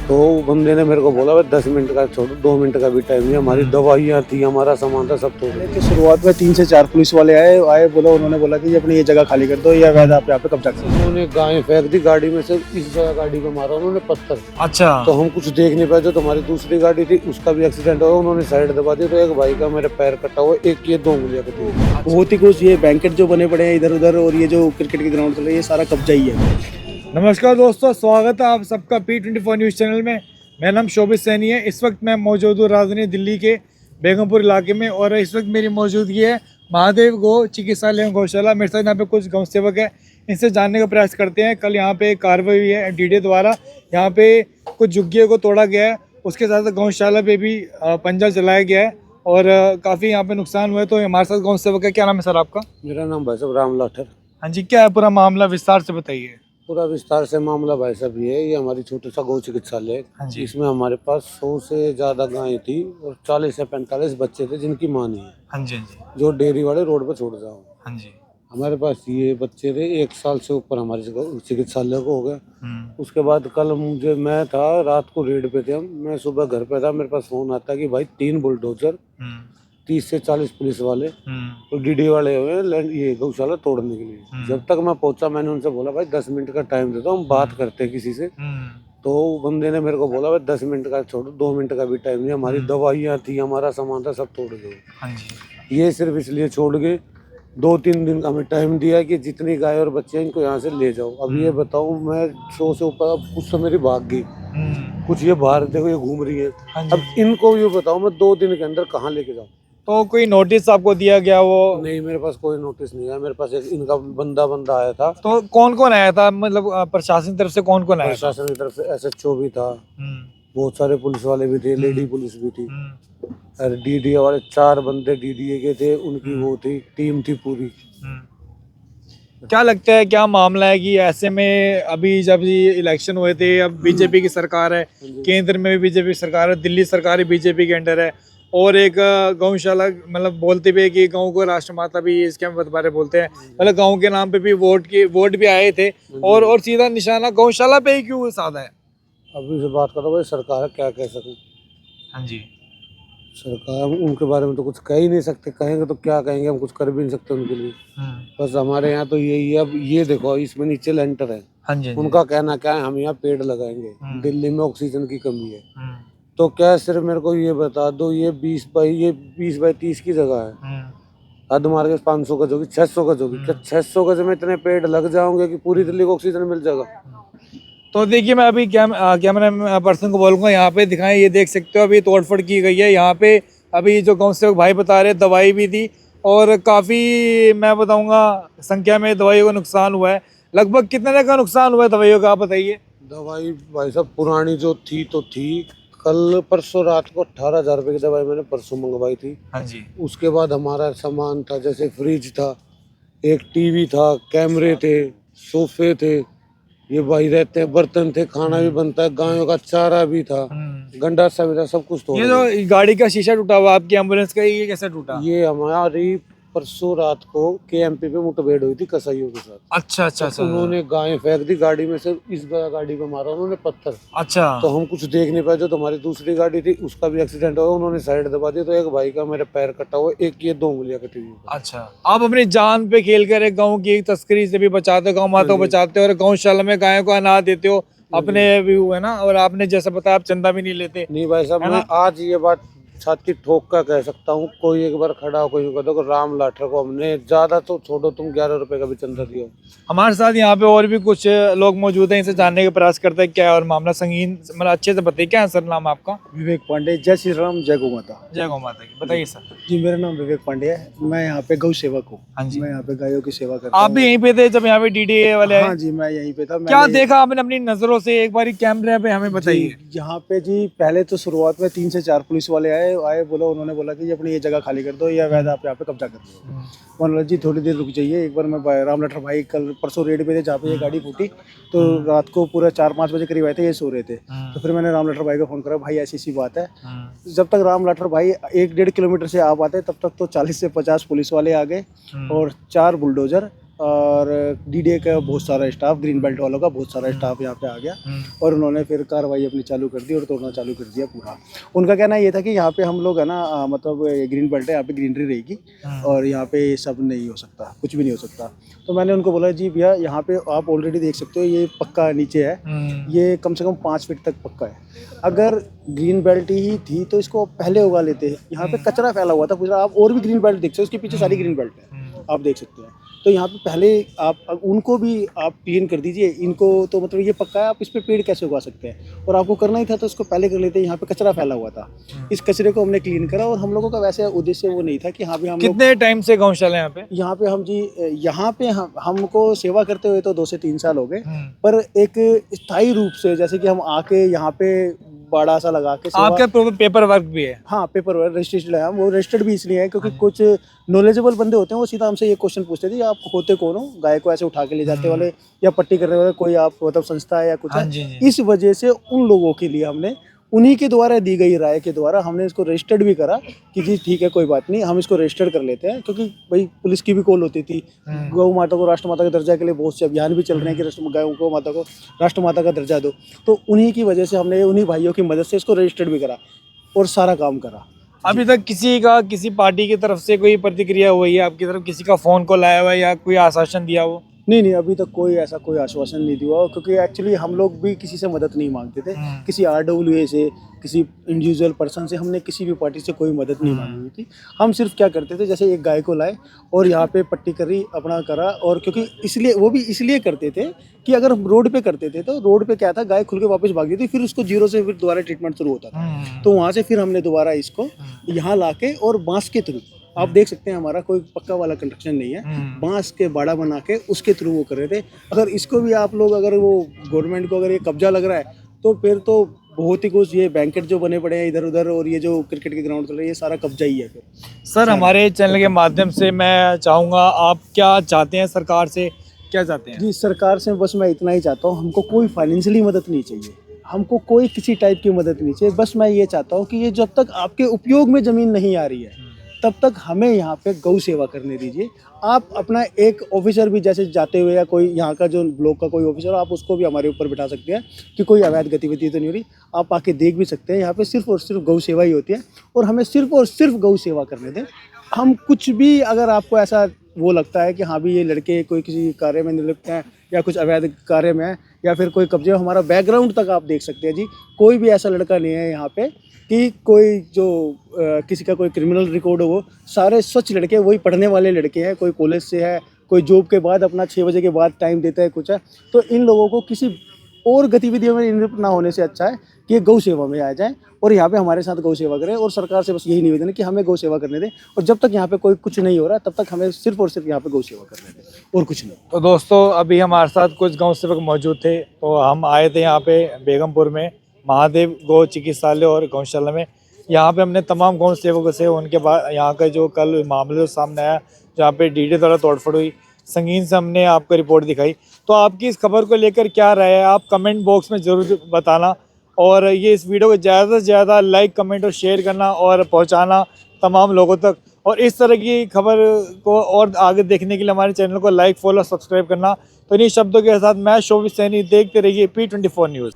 तो बंदे ने मेरे को बोला भाई 10 मिनट का छोड़ो, 2 मिनट का भी टाइम नहीं, हमारी दवाइयाँ थी, हमारा सामान था, सब तोड़ दिया। तो शुरुआत में 3 से 4 पुलिस वाले आए बोला, उन्होंने बोला कि अपनी ये जगह खाली कर दो या वैध आप यहाँ पे कब्जा करो। उन्होंने गाय फेंक दी गाड़ी में से, इस जगह गाड़ी को मारा उन्होंने पत्थर। अच्छा। तो हम कुछ देख नहीं पाए। जो तुम्हारी दूसरी गाड़ी थी उसका भी एक्सीडेंट हुआ, उन्होंने साइड दबा दी। तो एक भाई का मेरे पैर कटा हुआ, एक ये 2 उंगलियां कटी हुई। बहुत ही कुछ ये बैंकेट जो बने पड़े हैं इधर उधर, और ये जो क्रिकेट के ग्राउंड चल रहे हैं, ये सारा कब्जा ही है। नमस्कार दोस्तों, स्वागत है आप सबका P24 न्यूज़ चैनल में। मेरा नाम शोभित सैनी है। इस वक्त मैं मौजूद हूँ राजधानी दिल्ली के बेगमपुर इलाके में, और इस वक्त मेरी मौजूदगी है महादेव गौ चिकित्सालय एवं गौशाला। मेरे साथ यहाँ पे कुछ गौ सेवक है, इनसे जानने का प्रयास करते हैं। कल यहाँ पे कार्रवाई हुई है डीडे द्वारा, यहाँ पे कुछ झुग्गियों को तोड़ा गया है, उसके साथ गौशाला पे भी पंजा चलाया गया है और काफ़ी यहाँ पे नुकसान हुआ है। तो हमारे साथ गौ सेवक है। क्या नाम है सर आपका? मेरा नाम भाई साहब राम लाठर। हाँ जी, क्या है पूरा मामला, विस्तार से बताइए। पूरा विस्तार से मामला भाई साहब ये है, ये हमारी छोटा सा गौ चिकित्सालय हाँ है। जी। इसमें हमारे पास 100 से ज्यादा गायें थी और 40 से 45 बच्चे थे जिनकी मां नहीं है, हाँ जी। हाँ जी। जो डेयरी वाले रोड पर छोड़ जाओ। हाँ जी। हमारे पास ये बच्चे थे, 1 साल से ऊपर हमारे चिकित्सालय को हो गया। उसके बाद कल मैं था, रात को रेड पे थे हम, मैं सुबह घर पे था, मेरे पास फोन आता कि भाई 3 बुलडोजर, 30 से 40 पुलिस वाले और डीडी वाले हुए हैं ये गौशाला तोड़ने के लिए। जब तक मैं पहुंचा, मैंने उनसे बोला भाई 10 मिनट का टाइम देता हूँ, हम बात करते हैं किसी से। तो बंदे ने मेरे को बोला भाई 10 मिनट का छोड़ो, 2 मिनट का भी टाइम नहीं, हमारी दवाइयाँ थी, हमारा सामान था, सब तोड़ गए। हाँ जी। ये सिर्फ इसलिए छोड़ गए, 2-3 दिन का हमें टाइम दिया कि जितनी गाय और बच्चे हैं इनको यहाँ से ले जाओ। अब ये बताऊँ, मैं 100 से ऊपर, अब कुछ तो मेरी भाग गई, कुछ ये बाहर देखो ये घूम रही है। हाँ जी। अब इनको ये बताओ मैं 2 दिन के अंदर कहाँ लेके जाऊँ? तो कोई नोटिस आपको दिया गया? वो नहीं, मेरे पास कोई नोटिस नहीं है। मेरे पास एक इनका बंदा आया था। तो कौन कौन आया था, मतलब प्रशासन की तरफ से कौन कौन आया था? प्रशासन की तरफ से SHO भी था, बहुत सारे पुलिस वाले भी थे, लेडी पुलिस भी थी, और DDA वाले 4 बंदे DDA के थे, उनकी वो थी, टीम थी पूरी। क्या लगता है, क्या मामला है कि ऐसे में अभी जब ये इलेक्शन हुए थे, अब बीजेपी की सरकार है, केंद्र में भी बीजेपी सरकार है, दिल्ली सरकार भी बीजेपी के अंडर है, और एक गौशाला, मतलब बोलते भी है कि गाँव को राष्ट्रमाता भी इसके बारे बोलते हैं, मतलब गाँव के नाम पे भी वोट भी आए थे, और सीधा निशाना गौशाला पे ही क्यों साधा है? अभी से बात करो भाई, सरकार क्या कह सके। हाँ जी। सरकार, उनके बारे में तो कुछ कह ही नहीं सकते, कहेंगे तो क्या कहेंगे, हम कुछ कर भी नहीं सकते उनके लिए। बस हमारे यहाँ तो यही है। अब ये देखो, इसमें नीचे लेंटर है। हाँ जी। उनका कहना क्या है, हम यहाँ पेड़ लगाएंगे, दिल्ली में ऑक्सीजन की कमी है। तो क्या सिर्फ मेरे को ये बता दो, ये 20 बाई 30 की जगह है, हद मार के 500 गज होगी, 600 गज होगी। क्या 600 गज में इतने पेड़ लग जाओगे कि पूरी दिल्ली को ऑक्सीजन मिल जाएगा? तो देखिए, मैं अभी कैमरा पर्सन को बोलूँगा यहाँ पे दिखाएं। ये देख सकते हो, अभी तोड़फोड़ की गई है यहाँ पे। अभी जो गाँव से भाई बता रहे, दवाई भी थी, और काफ़ी मैं बताऊँगा संख्या में दवाइयों का नुकसान हुआ है। लगभग कितने का नुकसान हुआ है दवाइयों का, आप बताइए। दवाई भाई साहब पुरानी जो थी तो थी, कल परसों रात को 18,000 रुपये की दवाई मैंने परसों मंगवाई थी। हाँ जी। उसके बाद हमारा सामान था, जैसे फ्रिज था, एक टीवी था, कैमरे थे, सोफे थे, ये भाई रहते हैं, बर्तन थे, खाना भी बनता है, गायों का चारा भी था, गंडासा भी था, सब कुछ तोड़ ये दिया। जो गाड़ी का शीशा टूटा हुआ आपकी एम्बुलेंस का, ये कैसे टूटा? ये हमारी परसों रात को KMP पे मुठभेड़ हुई थी कसाईयों के साथ। अच्छा अच्छा अच्छा। उन्होंने गायें फेंक दी गाड़ी में से, इस गाड़ी को मारा उन्होंने पत्थर। अच्छा। तो हम कुछ देख नहीं पाए। जो तुम्हारी दूसरी गाड़ी थी उसका भी एक्सीडेंट हुआ, उन्होंने साइड दबा दी। तो एक भाई का मेरे पैर कटा हुआ, एक ये 2 उंगलियां कटी हुई। अच्छा, आप अपनी जान पे खेल कर एक गाँव की एक तस्करी से भी बचाते हो, गाँव माता को बचाते हो, और गौशाला में गायों को अनाज देते हो, अपने भी हुए ना। और आपने जैसा बताया, आप चंदा भी नहीं लेते। नहीं भाई साहब, मैं आज ये बात छाती ठोक कर कह सकता हूँ, कोई एक बार खड़ा हो, कोई कह दो राम लाठर को हमने ज्यादा तो छोड़ो, तुम 11 रुपए का भी चंदा दिया। हमारे साथ यहाँ पे और भी कुछ लोग मौजूद हैं, इनसे जानने का प्रयास करते हैं क्या है और मामला संगीन, मतलब अच्छे से बताइए। क्या है सर नाम आपका? विवेक पांडे। जय श्री राम, जय गौ माता। जय गौ माता की। बताइए सर। जी, मेरा नाम विवेक पांडे है, मैं यहाँ पे गौ सेवक हूँ। हाँ जी। मैं यहाँ पे गायों की सेवा करता आप भी यहीं पे थे जब यहाँ पे DDA वाले आए? हाँ जी, मैं यहीं पे था। क्या देखा आपने अपनी नजरों से, एक बार कैमरे पे हमें बताइए। यहाँ पे जी पहले तो शुरुआत में 3 से 4 पुलिस वाले आए बोला, उन्होंने बोला कि अपनी ये जगह खाली कर दो या वैध आप यहाँ पे कब्जा कर दो। बोला जी थोड़ी देर रुक जाइए, एक बार मैं राम लठर भाई कल परसों रेड पे थे जहाँ पे ये गाड़ी फूटी, तो रात को पूरा 4-5 बजे करीब आए थे, ये सो रहे थे। तो फिर मैंने राम लठर भाई को फोन करा, भाई ऐसी सी बात है। जब तक राम लठर भाई 1-1.5 किलोमीटर से आ पाते, तब तक तो 40 से 50 पुलिस वाले आ गए और 4 बुलडोजर और डीडीए का बहुत सारा स्टाफ, ग्रीन बेल्ट वालों का बहुत सारा स्टाफ यहाँ पे आ गया और उन्होंने फिर कार्रवाई अपनी चालू कर दी और तोड़ना चालू कर दिया पूरा। उनका कहना ये था कि यहाँ पे हम लोग है ना मतलब ग्रीन बेल्ट है, यहाँ पे ग्रीनरी रहेगी और यहाँ पे ये सब नहीं हो सकता, कुछ भी नहीं हो सकता। तो मैंने उनको बोला जी भैया यहाँ पे आप ऑलरेडी देख सकते हो ये पक्का नीचे है, ये कम से कम 5 फीट तक पक्का है। अगर ग्रीन बेल्ट ही थी तो इसको पहले उगा लेते हैं। यहाँ पे कचरा फैला हुआ था पूरा, आप और भी ग्रीन बेल्ट देख सकते हो, उसके पीछे सारी ग्रीन बेल्ट है, आप देख सकते हैं। तो यहाँ पे पहले आप उनको भी आप क्लीन कर दीजिए, इनको तो मतलब ये पक्का है, आप इस पे पेड़ कैसे उगा सकते हैं, और आपको करना ही था तो इसको पहले कर लेते। यहाँ पे कचरा फैला हुआ था, इस कचरे को हमने क्लीन करा और हम लोगों का वैसे उद्देश्य वो नहीं था कि हाँ भी हम कितने टाइम से गौशाला यहाँ पे? यहाँ पे हम जी यहाँ पे हमको सेवा करते हुए तो 2 से 3 साल हो गए, पर एक स्थायी रूप से जैसे कि हम आके यहाँ पे बड़ा सा लगा के आपका पेपर वर्क भी है? हाँ, पेपर वर्क रजिस्ट्रेशन है, वो रजिस्टर्ड भी इसलिए है क्योंकि कुछ नॉलेजेबल बंदे होते हैं, वो सीधा हमसे ये क्वेश्चन पूछते थे आप होते कौन हो, गाय को ऐसे उठा के ले जाते वाले या पट्टी करने वाले, कोई आप मतलब संस्था है या कुछ है। इस वजह से उन लोगों के लिए हमने उन्हीं के द्वारा दी गई राय के द्वारा हमने इसको रजिस्टर्ड भी करा कि जी ठीक है कोई बात नहीं, हम इसको रजिस्टर्ड कर लेते हैं। क्योंकि भाई पुलिस की भी कॉल होती थी, गौ माता को राष्ट्रमाता का दर्जा के लिए बहुत से अभियान भी चल रहे हैं कि गौ माता को राष्ट्रमाता का दर्जा दो, तो उन्हीं की वजह से हमने उन्हीं भाइयों की मदद से इसको रजिस्टर्ड भी करा और सारा काम करा। अभी तक किसी पार्टी की तरफ से कोई प्रतिक्रिया हुई है आपकी तरफ, किसी का फोन कॉल आया हुआ है या कोई आश्वासन दिया हो? नहीं, अभी तक कोई ऐसा कोई आश्वासन नहीं दिया, क्योंकि एक्चुअली हम लोग भी किसी से मदद नहीं मांगते थे, किसी RWA से, किसी इंडिविजुअल पर्सन से हमने किसी भी पार्टी से कोई मदद नहीं मांगी हुई थी। हम सिर्फ क्या करते थे, जैसे एक गाय को लाए और यहाँ पे पट्टी करी, अपना करा, और क्योंकि इसलिए वो भी इसलिए करते थे कि अगर हम रोड पे करते थे तो रोड पे क्या था, गाय खुल के वापस भागी थी, फिर उसको जीरो से फिर दोबारा ट्रीटमेंट शुरू होता था। तो वहाँ से फिर हमने दोबारा इसको यहाँ ला के और बांस के थ्रू, आप देख सकते हैं हमारा कोई पक्का वाला कंस्ट्रक्शन नहीं है, बांस के बाड़ा बना के उसके थ्रू वो कर रहे थे। अगर इसको भी आप लोग, अगर वो गवर्नमेंट को अगर ये कब्जा लग रहा है तो फिर तो बहुत ही कुछ, ये बैंकेट जो बने पड़े हैं इधर उधर और ये जो क्रिकेट के ग्राउंड चल रहे हैं, ये सारा कब्जा ही है फिर। सर हमारे चैनल के माध्यम से मैं चाहूँगा, आप क्या चाहते हैं सरकार से, क्या चाहते हैं? जी सरकार से बस मैं इतना ही चाहता हूँ, हमको कोई फाइनेंशियली मदद नहीं चाहिए, हमको कोई किसी टाइप की मदद नहीं चाहिए। बस मैं ये चाहता हूँ कि ये जब तक आपके उपयोग में ज़मीन नहीं आ रही है तब तक हमें यहाँ पे गौ सेवा करने दीजिए। आप अपना एक ऑफिसर भी जैसे जाते हुए, या कोई यहाँ का जो ब्लॉक का कोई ऑफिसर, आप उसको भी हमारे ऊपर बिठा सकते हैं कि कोई अवैध गतिविधि तो नहीं हो रही, आप आके देख भी सकते हैं। यहाँ पे सिर्फ और सिर्फ गौ सेवा ही होती है और हमें सिर्फ और सिर्फ गौ सेवा करने दें। हम कुछ भी, अगर आपको ऐसा वो लगता है कि हाँ भी ये लड़के कोई किसी कार्य में निलिप्त हैं या कुछ अवैध कार्य में है या फिर कोई कब्जे, हमारा बैकग्राउंड तक आप देख सकते हैं जी। कोई भी ऐसा लड़का नहीं है यहाँ पे कि कोई जो किसी का कोई क्रिमिनल रिकॉर्ड हो, वो सारे स्वच्छ लड़के, वही पढ़ने वाले लड़के हैं, कोई कॉलेज से है, कोई जॉब के बाद अपना 6 बजे के बाद टाइम देता है कुछ है। तो इन लोगों को किसी और गतिविधियों में नियुक्त ना होने से अच्छा है कि ये गौ सेवा में आ जाए और यहाँ पे हमारे साथ गौ सेवा करें। और सरकार से बस यही निवेदन है कि हमें गौ सेवा करने दें, और जब तक यहाँ पे कोई कुछ नहीं हो रहा तब तक हमें सिर्फ और सिर्फ यहाँ पे गौ सेवा करने दें और कुछ नहीं। तो दोस्तों अभी हमारे साथ कुछ गौ सेवक मौजूद थे, तो हम आए थे यहाँ पे बेगमपुर में महादेव गौ चिकित्सालय और गौशाला में। यहाँ पे हमने तमाम गौ सेवकों से उनके बाद यहाँ का जो कल मामले जो सामने आया, जहाँ पे डीडी द्वारा तोड़फोड़ हुई, संगीन से हमने आपको रिपोर्ट दिखाई। तो आपकी इस खबर को लेकर क्या राय है, आप कमेंट बॉक्स में ज़रूर बताना, और ये इस वीडियो को ज़्यादा से ज़्यादा लाइक, कमेंट और शेयर करना और पहुँचाना तमाम लोगों तक। और इस तरह की खबर को और आगे देखने के लिए हमारे चैनल को लाइक, फॉलो, सब्सक्राइब करना। तो इन्हीं शब्दों के साथ मैं शोभित सैनी, देखते रहिए P24 न्यूज़।